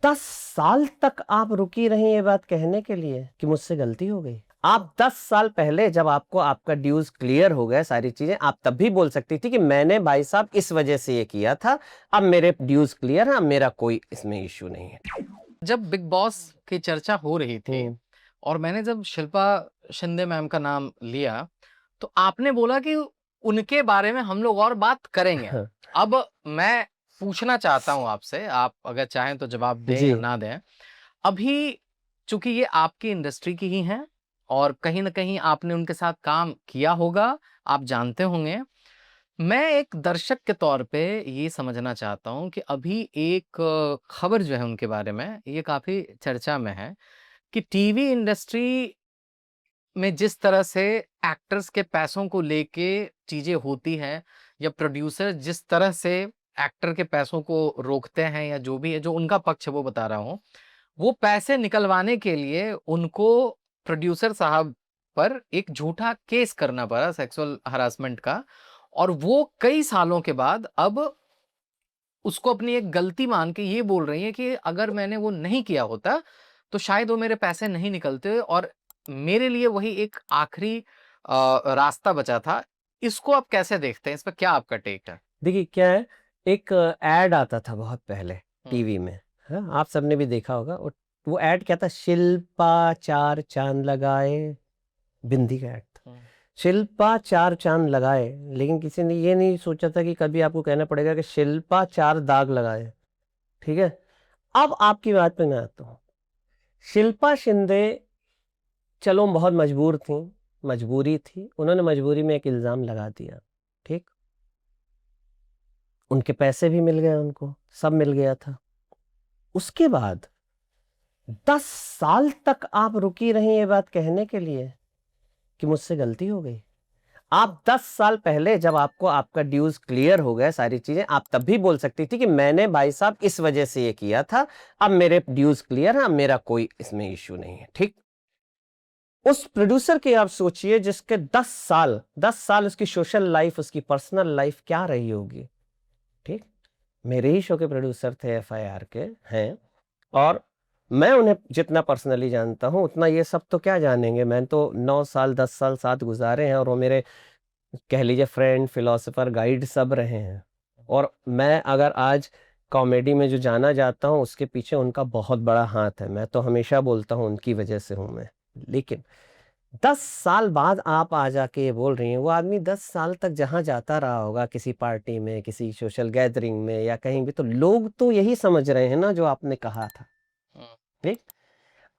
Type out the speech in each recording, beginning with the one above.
10 साल तक आप रुकी रही ये बात कहने के लिए कि मुझसे गलती हो गई। आप 10 साल पहले जब आपको आपका ड्यूज क्लियर हो गए सारी चीजें, आप तब भी बोल सकती थी कि मैंने भाई साहब इस वजह से ये किया था, अब मेरे ड्यूज क्लियर है, अब मेरा कोई इसमें इश्यू नहीं है। जब बिग बॉस की चर्चा हो रही थी और मैंने जब शिल्पा शिंदे मैम का नाम लिया तो आपने बोला कि उनके बारे में हम लोग और बात करेंगे। अब मैं पूछना चाहता हूं आपसे, आप अगर चाहें तो जवाब दें जी। या ना दें। अभी चूंकि ये आपकी इंडस्ट्री की ही हैं और कहीं ना कहीं आपने उनके साथ काम किया होगा, आप जानते होंगे। मैं एक दर्शक के तौर पे ये समझना चाहता हूं कि अभी एक खबर जो है उनके बारे में, ये काफी चर्चा में है कि टीवी इंडस्ट्री में जिस तरह से एक्टर्स के पैसों को लेके चीजें होती हैं, या प्रोड्यूसर जिस तरह से एक्टर के पैसों को रोकते हैं, या जो भी है, जो उनका पक्ष है वो बता रहा हूँ, वो पैसे निकलवाने के लिए उनको प्रोड्यूसर साहब पर एक झूठा केस करना पड़ा सेक्सुअल हरासमेंट का। और वो कई सालों के बाद अब उसको अपनी एक गलती मान के ये बोल रही है कि अगर मैंने वो नहीं किया होता तो शायद वो मेरे पैसे नहीं निकलते और मेरे लिए वही एक आखिरी रास्ता बचा था। इसको आप कैसे देखते हैं? इस पर क्या आपका टेक है? देखिए क्या है, एक ऐड आता था बहुत पहले टीवी में, हाँ आप सबने भी देखा होगा। वो ऐड क्या था, शिल्पा 4 चांद लगाए, बिंदी का ऐड था। शिल्पा 4 चांद लगाए, लेकिन किसी ने ये नहीं सोचा था कि कभी आपको कहना पड़ेगा कि शिल्पा 4 दाग लगाए। ठीक है, अब आपकी बात पे मैं आता हूँ। शिल्पा शिंदे चलो बहुत मजबूर थी, मजबूरी थी, उन्होंने मजबूरी में एक इल्ज़ाम लगा दिया, ठीक, उनके पैसे भी मिल गए, उनको सब मिल गया था। उसके बाद 10 साल तक आप रुकी रही ये बात कहने के लिए कि मुझसे गलती हो गई। आप 10 साल पहले जब आपको आपका ड्यूज क्लियर हो गए सारी चीजें, आप तब भी बोल सकती थी कि मैंने भाई साहब इस वजह से ये किया था, अब मेरे ड्यूज क्लियर है, अब मेरा कोई इसमें इश्यू नहीं है। ठीक, उस प्रोड्यूसर की आप सोचिए जिसके 10 साल उसकी सोशल लाइफ, उसकी पर्सनल लाइफ क्या रही होगी। ठीक, मेरे ही शो के प्रोड्यूसर थे, एफआईआर के हैं, और मैं उन्हें जितना पर्सनली जानता हूं उतना ये सब तो क्या जानेंगे। मैं तो 9 साल 10 साल साथ गुजारे हैं, और वो मेरे कह लीजिए फ्रेंड, फिलोसोफर, गाइड सब रहे हैं। और मैं अगर आज कॉमेडी में जो जाना जाता हूं उसके पीछे उनका बहुत बड़ा हाथ है। मैं तो हमेशा बोलता हूं उनकी वजह से हूं मैं। लेकिन 10 साल बाद आप आ जाके ये बोल रही हैं, वो आदमी 10 साल तक जहां जाता रहा होगा, किसी पार्टी में, किसी सोशल गैदरिंग में या कहीं भी, तो लोग तो यही समझ रहे हैं ना जो आपने कहा था। ठीक,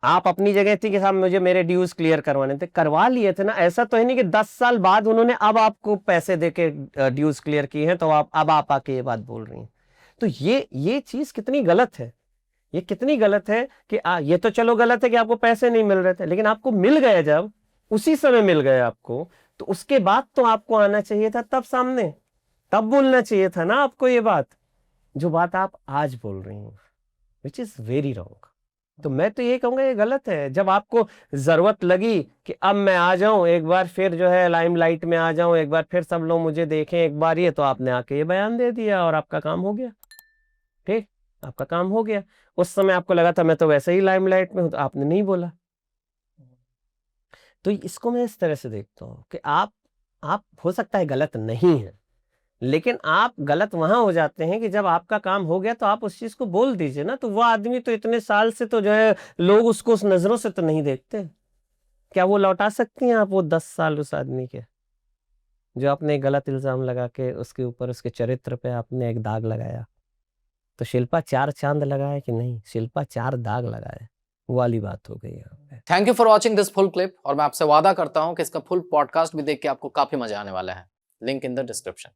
आप अपनी जगह थी कि साहब मुझे मेरे ड्यूज क्लियर करवाने थे, करवा लिए थे ना। ऐसा तो है नहीं कि 10 साल बाद उन्होंने अब आपको पैसे देके ड्यूज क्लियर किए हैं तो आप अब आप आके ये बात बोल रही हैं। तो ये चीज कितनी गलत है, ये कितनी गलत है कि ये तो चलो गलत है कि आपको पैसे नहीं मिल रहे थे, लेकिन आपको मिल गए, जब उसी समय मिल गए आपको, तो उसके बाद तो आपको आना चाहिए था तब सामने, तब बोलना चाहिए था ना आपको ये बात, जो बात आप आज बोल रही हैं, विच इज वेरी रॉन्ग। तो मैं तो ये कहूंगा ये गलत है। जब आपको जरूरत लगी कि अब मैं आ जाऊं, एक बार फिर जो है लाइमलाइट में आ जाऊं, एक बार फिर सब लोग मुझे देखें एक बार, ये तो आपने आके ये बयान दे दिया और आपका काम हो गया। ठीक, आपका काम हो गया। उस समय आपको लगा था मैं तो वैसे ही लाइमलाइट में हूं, तो आपने नहीं बोला। तो इसको मैं इस तरह से देखता हूं कि आप हो सकता है गलत नहीं है, लेकिन आप गलत वहां हो जाते हैं कि जब आपका काम हो गया तो आप उस चीज को बोल दीजिए ना। तो वो आदमी तो इतने साल से तो जो है लोग उसको उस नजरों से तो नहीं देखते। क्या वो लौटा सकती हैं आप वो 10 साल उस आदमी के, जो आपने गलत इल्जाम लगा के उसके ऊपर, उसके चरित्र पे आपने एक दाग लगाया। तो शिल्पा 4 चांद लगाए कि नहीं, शिल्पा 4 दाग लगाए, वो वाली बात हो गई यहाँ पे। Thank you for watching this full clip, और मैं आपसे वादा करता हूं कि इसका फुल पॉडकास्ट भी देख के आपको काफी मजा आने वाला है। Link in the description.